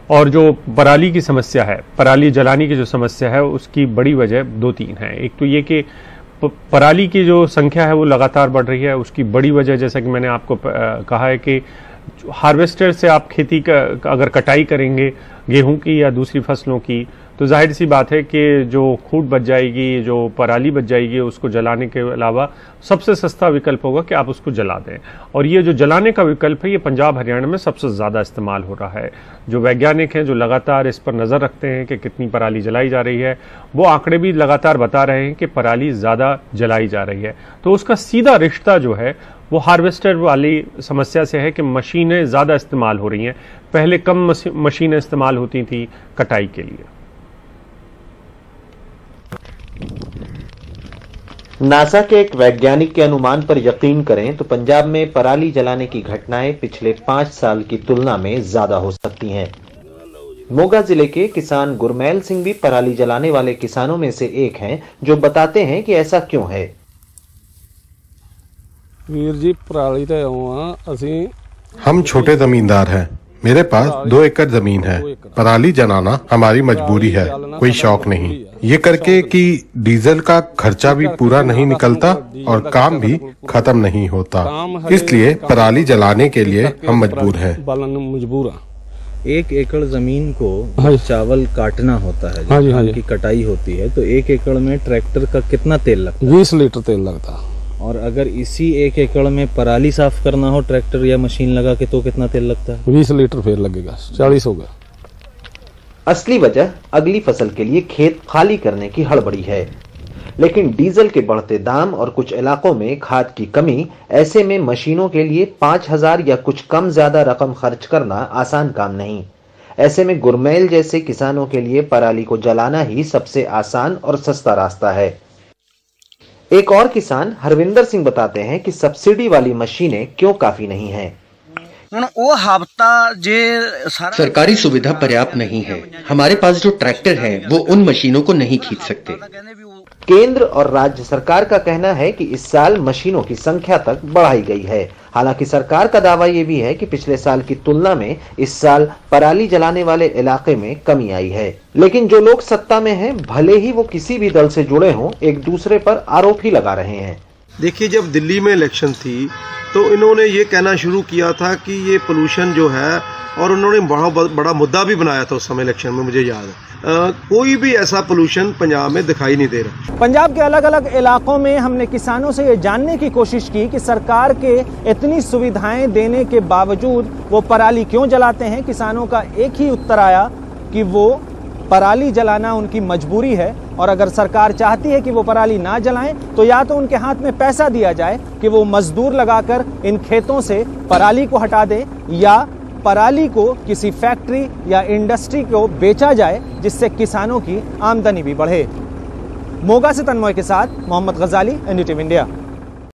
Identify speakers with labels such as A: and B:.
A: और जो पराली की समस्या है, पराली जलाने की जो समस्या है, उसकी बड़ी वजह 2-3 है। एक तो ये कि पराली की जो संख्या है वो लगातार बढ़ रही है। उसकी बड़ी वजह, जैसा कि मैंने आपको कहा है कि हार्वेस्टर से आप खेती का अगर कटाई करेंगे गेहूं की या दूसरी फसलों की, तो जाहिर सी बात है कि जो खूंट बच जाएगी, जो पराली बच जाएगी, उसको जलाने के अलावा सबसे सस्ता विकल्प होगा कि आप उसको जला दें। और ये जो जलाने का विकल्प है, ये पंजाब हरियाणा में सबसे ज़्यादा इस्तेमाल हो रहा है। जो वैज्ञानिक हैं, जो लगातार इस पर नज़र रखते हैं कि कितनी पराली जलाई जा रही है, वो आंकड़े भी लगातार बता रहे हैं कि पराली ज़्यादा जलाई जा रही है। तो उसका सीधा रिश्ता जो है वो हार्वेस्टर वाली समस्या से है कि मशीनें ज़्यादा इस्तेमाल हो रही हैं। पहले कम मशीनें इस्तेमाल होती थी कटाई के लिए।
B: नासा के एक वैज्ञानिक के अनुमान पर यकीन करें तो पंजाब में पराली जलाने की घटनाएं पिछले 5 साल की तुलना में ज्यादा हो सकती हैं। मोगा जिले के किसान गुरमैल सिंह भी पराली जलाने वाले किसानों में से एक हैं, जो बताते हैं कि ऐसा क्यों है।
C: वीर जी, पराली तो
D: हम छोटे जमींदार हैं। मेरे पास 2 एकड़ जमीन है। पराली जलाना हमारी मजबूरी है, कोई शौक नहीं। ये करके कि डीजल का खर्चा भी पूरा नहीं निकलता और काम भी खत्म नहीं होता, इसलिए पराली जलाने के लिए हम मजबूर हैं।
E: 1 एकड़ जमीन को चावल काटना होता है, धान की कटाई होती है, तो 1 एकड़ में ट्रैक्टर का कितना तेल लगता है?
C: 20 लीटर तेल लगता है।
E: और अगर इसी 1 एकड़ में पराली साफ करना हो ट्रैक्टर या मशीन लगा के, तो कितना तेल लगता है?
C: 20 लीटर फिर लगेगा, 40 होगा।
B: असली वजह अगली फसल के लिए खेत खाली करने की हड़बड़ी है, लेकिन डीजल के बढ़ते दाम और कुछ इलाकों में खाद की कमी, ऐसे में मशीनों के लिए 5000 या कुछ कम ज्यादा रकम खर्च करना आसान काम नहीं। ऐसे में गुरमैल जैसे किसानों के लिए पराली को जलाना ही सबसे आसान और सस्ता रास्ता है। एक और किसान हरविंदर सिंह बताते हैं कि सब्सिडी वाली मशीनें क्यों काफी नहीं हैं।
F: सरकारी सुविधा पर्याप्त नहीं है। हमारे पास जो ट्रैक्टर है वो उन मशीनों को नहीं खींच सकते।
B: केंद्र और राज्य सरकार का कहना है कि इस साल मशीनों की संख्या तक बढ़ाई गई है। हालांकि सरकार का दावा यह भी है कि पिछले साल की तुलना में इस साल पराली जलाने वाले इलाके में कमी आई है। लेकिन जो लोग सत्ता में हैं, भले ही वो किसी भी दल से जुड़े हों, एक दूसरे पर आरोप ही लगा रहे हैं।
G: देखिए, जब दिल्ली में इलेक्शन थी तो इन्होंने ये कहना शुरू किया था कि ये पोल्यूशन जो है, और उन्होंने बड़ा मुद्दा भी बनाया था उस समय इलेक्शन में, मुझे याद है। कोई भी ऐसा पोल्यूशन पंजाब में दिखाई नहीं दे रहा।
H: पंजाब के अलग अलग इलाकों में हमने किसानों से ये जानने की कोशिश की कि सरकार के इतनी सुविधाएं देने के बावजूद वो पराली क्यों जलाते हैं। किसानों का एक ही उत्तर आया कि वो पराली जलाना उनकी मजबूरी है, और अगर सरकार चाहती है कि वो पराली ना जलाएं तो या तो उनके हाथ में पैसा दिया जाए कि वो मजदूर लगाकर इन खेतों से पराली को हटा दें, या पराली को किसी फैक्ट्री या इंडस्ट्री को बेचा जाए, जिससे किसानों की आमदनी भी बढ़े। मोगा से तन्मय के साथ मोहम्मद गजाली, NDTV इंडिया।